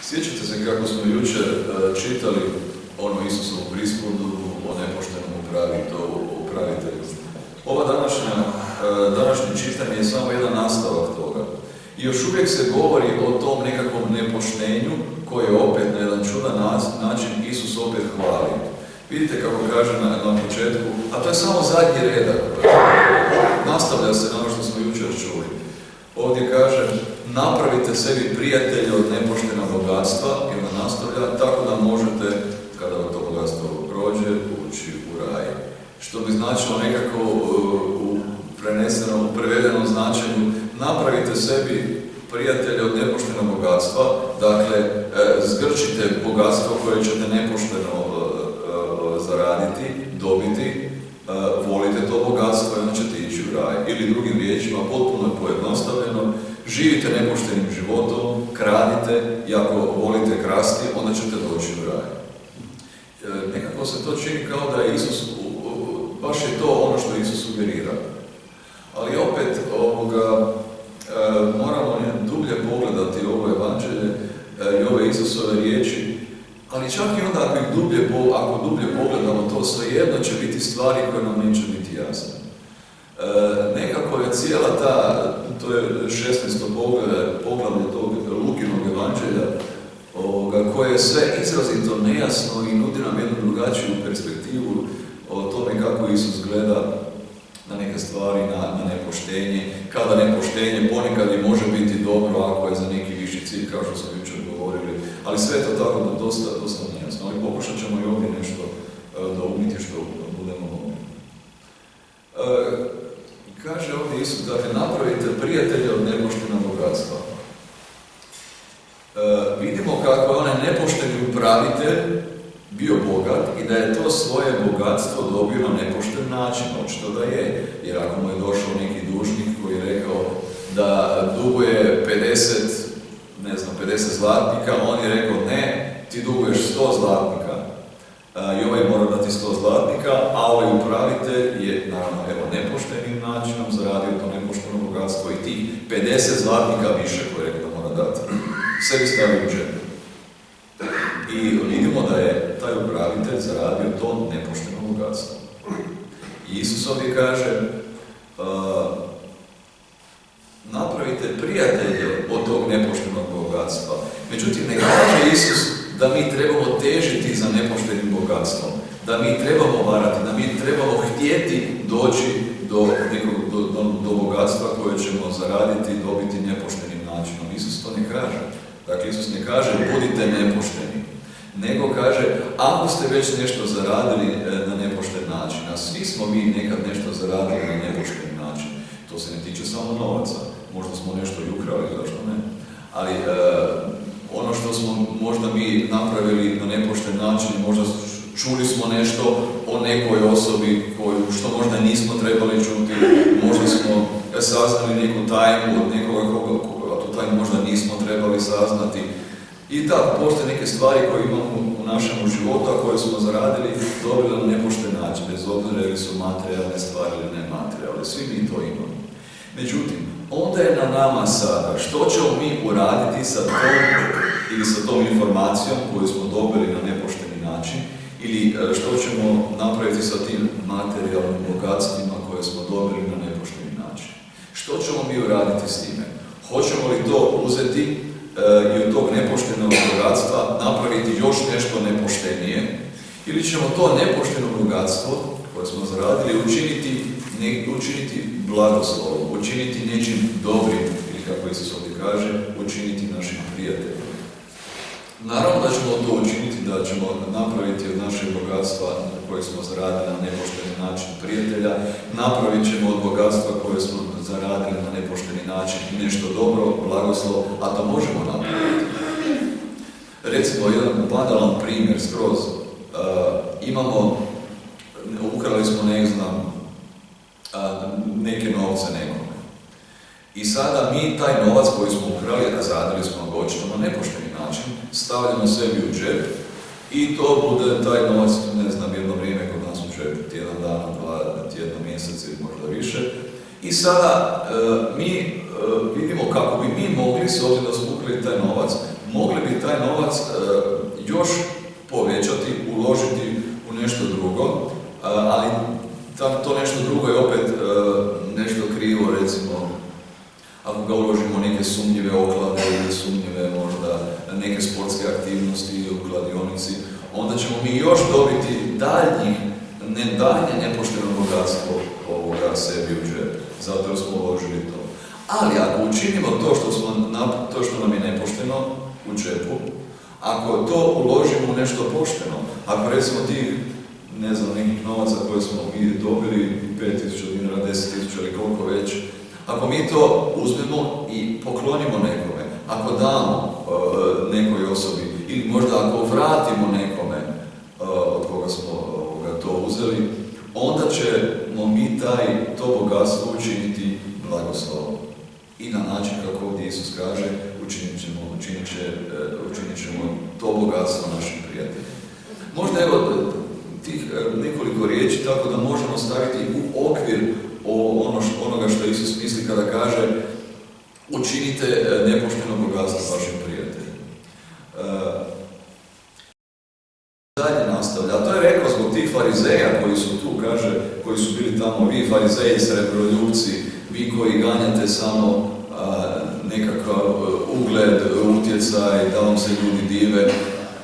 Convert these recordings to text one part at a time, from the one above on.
Sjećate se kako smo jučer čitali ono Isusovu prispodobu o nepoštenom upravitelju. Ova današnje čitanje je samo jedan nastavak toga. I još uvijek se govori o tom nekakvom nepoštenju koje opet na jedan čudan način Isus opet hvali. Vidite kako kaže na početku, a to je samo zadnji redak. Nastavlja se na ono što smo jučer čuli. Ovdje kaže, napravite sebi prijatelje od nepoštenog bogatstva, i onda nastavlja, tako da možete, kada to bogatstvo prođe, ući u raj. Što bi značilo nekako u prevedenom značenju, napravite sebi prijatelje od nepoštenog bogatstva, dakle, zgrčite bogatstvo koje ćete nepošteno zaraditi, dobiti, volite to bogatstvo i onda ćete ići u raj. Ili drugim riječima, potpuno pojednostavljeno, živite nepoštenim životom, kradite i ako volite krasti, onda ćete doći u raj. Nekako se to čini kao da je Isus, baš je to ono što Isus sugerira. Ali opet moramo dublje pogledati ovo evanđelje i ove Isusove riječi, ali čak i onda ako dublje pogledamo to, svejedno će biti stvari koje nam neće biti jasne. Nekako je cijela to je 16. poglavlje tog Lukinog evanđelja, koje je sve izrazito nejasno i nudi nam jednu drugačiju perspektivu o tome kako Isus gleda na neke stvari, na nepoštenje, kada nepoštenje ponekad i može biti dobro ako je za neki viši cilj, kao što smo jučer govorili, ali sve je to tako dosta nejasno, ali pokušat ćemo i ovdje nešto doumiti što budemo mogli. Kaže ovdje Isus, dakle, napravite prijatelje od nepoštenog bogatstva. Vidimo kako je onaj nepošteni upravitelj bio bogat i da je to svoje bogatstvo dobio na nepošten način, očito da je. Jer ako mu je došao neki dužnik koji je rekao da duguje 50 zlatnika, on je rekao ne, ti duguješ 100 zlatnika. I ovaj mora dati 100 zlatnika, a ovaj upravitelj je, naravno, nepoštenim načinom zaradio to nepošteno bogatstvo i tih 50 zlatnika više koje je rekao da mora dati. Sebi stavio u džep. I vidimo da je taj upravitelj zaradio to nepošteno bogatstvo. I Isus ovdje kaže, napravite prijatelje od tog nepoštenog bogatstva. Međutim, ne kaže Isus da mi trebamo težiti za nepoštenim bogatstvom, da mi trebamo varati, da mi trebamo htjeti doći do bogatstva koje ćemo zaraditi i dobiti nepoštenim načinom. Isus to ne kaže. Dakle, Isus ne kaže budite nepošteni, nego kaže ako ste već nešto zaradili na nepošten način, a svi smo mi nekad nešto zaradili na nepošten način, to se ne tiče samo novaca, možda smo nešto i ukrali, zašto ne, ali ono što smo možda mi napravili na nepošten način, možda čuli smo nešto o nekoj osobi što možda nismo trebali čuti, možda smo saznali neku tajnu od nekoga a tu tajnu možda nismo trebali saznati. I tako, postoje neke stvari koje imamo u našem životu, a koje smo zaradili, dobili na nepošten način, bez obzira ili su materijalne stvari ili nematerijalne, svi mi to imamo. Međutim, onda je na nama sada što ćemo mi uraditi sa tom informacijom koju smo dobili na nepošteni način, ili što ćemo napraviti sa tim materijalnim bogatstvima koje smo dobili na nepošteni način. Što ćemo mi uraditi s time? Hoćemo li to uzeti i od tog nepoštenog bogatstva napraviti još nešto nepoštenije, ili ćemo to nepošteno bogatstvo koje smo zaradili učiniti blagoslovom, učiniti nečim dobrim, ili kako Isus ovdje kaže, učiniti našim prijateljima. Naravno da ćemo to učiniti, da ćemo napraviti od našeg bogatstva koje smo zaradili na nepošteni način prijatelja, napravit ćemo od bogatstva koje smo zaradili na nepošteni način nešto dobro, blagoslov, a to možemo napraviti. Recimo, jedan banalan primjer skroz. Ukrali smo, neke novce nekome. I sada mi taj novac koji smo ukrali, a zaradili smo ga očito na nepošteni način, stavljamo sebi u džep i to bude taj novac, jedno vrijeme kod nas u džepu, tjedan dana, 2 tjedna, mjesec ili možda više. I sada mi vidimo kako bi mi mogli, s obzirom da smo ukrali taj novac, mogli bi taj novac još povećati, uložiti u nešto drugo, ali to nešto drugo je opet nešto krivo, recimo, ako ga uložimo u neke sumnjive oklade ili sumnjive možda neke sportske aktivnosti u kladionici, onda ćemo mi još dobiti daljnje nepošteno bogatstvo ovoga sebi u džep, zato jer smo uložili to. Ali ako učinimo to što nam je nepošteno u džepu, ako to uložimo u nešto pošteno, ako recimo tih, ne znam, nekih novaca koje smo mi dobili, 5.000 dinara, 10.000 ili koliko već, ako mi to uzmemo i poklonimo nekome, ako damo nekoj osobi ili možda ako vratimo nekome od koga smo to uzeli, onda ćemo mi to bogatstvo učiniti blagoslovom. I na način kako ovdje Isus kaže, učinit ćemo to bogatstvo našim prijateljima. Možda evo tih nekoliko riječi tako da možemo staviti u okvir onoga što Isus misli kada kaže učinite nepošteno bogatstvo vašim prijateljima. Dalje nastavlja, a to je rekao zbog tih farizeja koji su tu, kaže, koji su bili tamo, vi farizeji, srebroljupci, vi koji ganjate samo nekakav ugled, utjecaj, da vam se ljudi dive.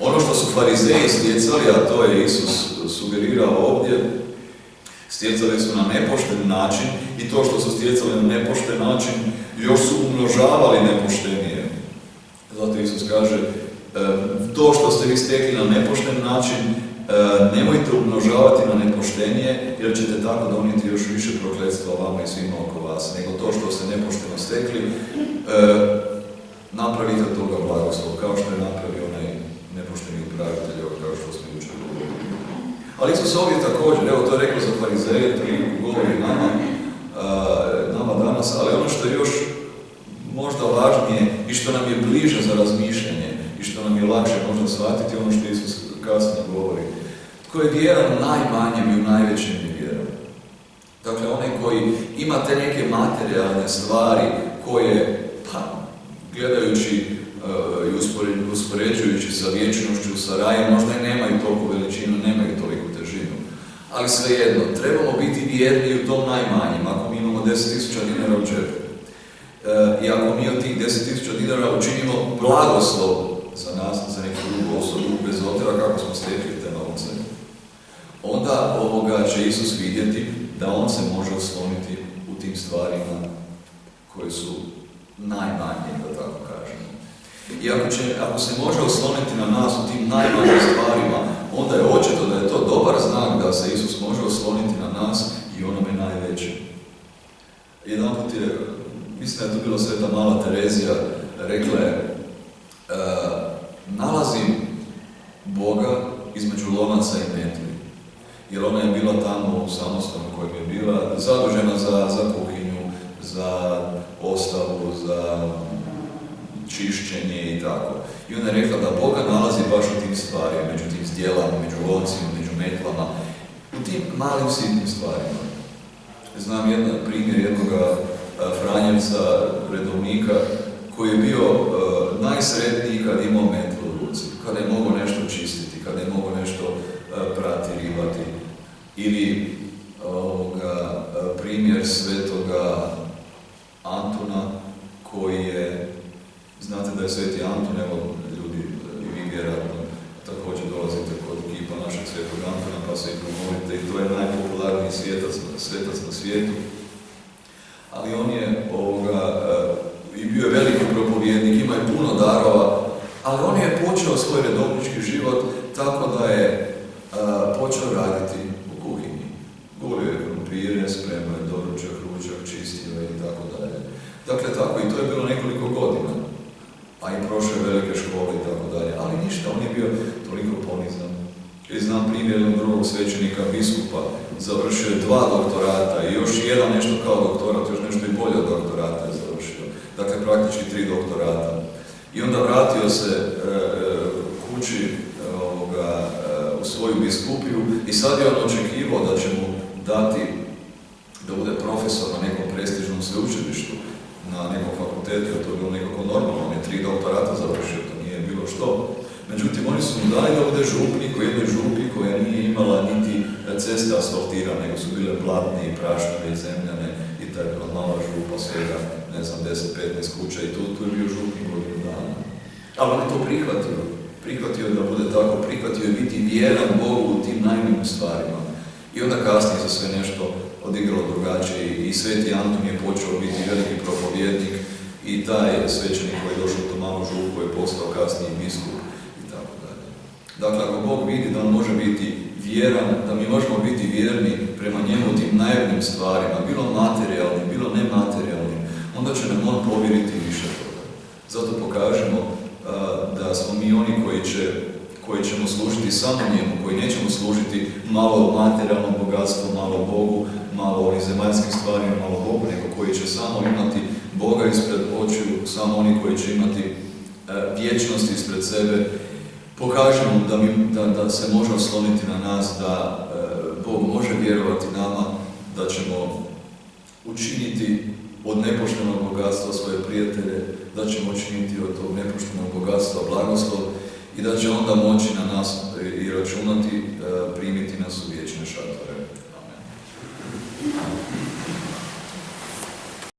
Ono što su farizeji stjecali, a to je Isus sugerirao ovdje, stjecali su na nepošten način i to što su stjecali na nepošten način još su umnožavali nepoštenije. Zato Isus kaže, to što ste vi stekli na nepošten način, nemojte umnožavati na nepoštenije, jer ćete tako donijeti još više prokletstva vama i svima oko vas, nego to što ste nepošteno stekli, napravite od toga blagoslov, kao što je napravio onaj nepošteni upravitelj, kao što smo jučer govorili. Ali Isus ovdje također, evo to je rekao za farizeje, to govori nama danas, ali ono što je još možda važnije i što nam je bliže za razmišljanje i što nam je lakše možda shvatiti ono što Isus kasnije govori. Tko je vjeran u najmanjem i u najvećem je vjeran. Dakle, onaj koji ima te neke materijalne stvari koje, gledajući i uspoređujući sa vječnošću, sa rajem, možda i nemaju toliko veličinu, nemaju toliku težinu. Ali svejedno, trebamo biti vjerni u tom najmanjem. Ako mi imamo 10.000 dinara u džepu, i ako mi od tih 10.000 dinara učinimo blagoslov za nas, za neku drugu osobu, bez obzira kako smo stekli te novce, onda će Isus vidjeti da on se može osloniti u tim stvarima koje su najmanje, da tako kažemo. I ako se može osloniti na nas u tim najmanjim stvarima, onda je očito da je to dobar znak da se Isus može osloniti na nas i onome najvećem. Jedanput je, mislim da je to bila Sveta Mala Terezija, rekla je, nalazim Boga između lonaca i metli. Jer ona je bila tamo u samostanu u kojem je bila, zadužena za kuhinju, za ostavu, za čišćenje i tako. I ona je rekla da Boga nalazi baš u tim stvarima, među tim zdjelama, među loncima, među metlama, u tim malim sitnim stvarima. Znam primjer jednog Franjevca, redovnika, koji je bio najsretniji kad imao metlu u ruci, kada je mogao nešto čistiti, kada je mogao nešto prati, ribati. Ili primjer svetoga Antuna, koji je, znate da je sveti Antun, evo ljudi, i vi vjerojatno također dolazite kod kipa našeg svetog Antuna, pa se i pomolite, i to je najpopularniji svetac na svijetu. Ali on je i bio je veliki propovjednik, ima je puno darova, ali on je počeo svoj redovnički život tako da je počeo raditi u kuhinji. Gulio je krumpire, spremao je doručak, ručak, čistio i tako dalje. Dakle, tako i to je bilo nekoliko godina, a i prošle velike škole i tako dalje. Ali ništa, on je bio toliko ponizan. I znam primjer jednog drugog svećenika, biskupa, završio je 2 doktorata i još jedan nešto kao doktorat, još nešto i bolje od doktorata je završio. Dakle, praktički 3 doktorata. I onda vratio se kući u svoju biskupiju i sad je on očekivao da će mu dati da bude profesor na nekom prestižnom sveučilištu, na nekom posvetio, to je bilo nekako normalno, on je 3 doktorata završio, to nije bilo što. Međutim, oni su mu dali da bude župnik u jednoj župi koja nije imala niti ceste asfaltirane, nego su bile blatne i prašnjave i zemljane i ta je bila mala župa, svega, ne znam, 10-15 kuća i tu je bio župnik godinu dana. Ali on je to prihvatio da bude tako, prihvatio je biti vjeran Bogu u tim najmanjim stvarima. I onda kasnije za sve nešto odigralo drugačije i Sveti Anton je počeo biti veliki propovjednik i taj svećenik koji je došao u tu malu župu je postao kasnije biskup i tako dalje. Dakle, ako Bog vidi da on može biti vjeran, da mi možemo biti vjerni prema njemu u tim najjavnim stvarima, bilo materijalnim, bilo nematerijalnim, onda će nam on povjeriti više toga. Zato pokažemo da smo mi oni koji ćemo služiti samo njemu, koji nećemo služiti malo materijalnom bogatstvu, malo Bogu, malo ovim zemaljskim stvarima, malo Bogu, nego koji će samo imati Boga ispred očiju, samo oni koji će imati vječnost ispred sebe. Pokažemo da se može osloniti na nas, da Bog može vjerovati nama, da ćemo učiniti od nepoštenog bogatstva svoje prijatelje, da ćemo učiniti od tog nepoštenog bogatstva blagoslov i da će onda moći na nas i računati, primiti nas u vječne šatore. Amen.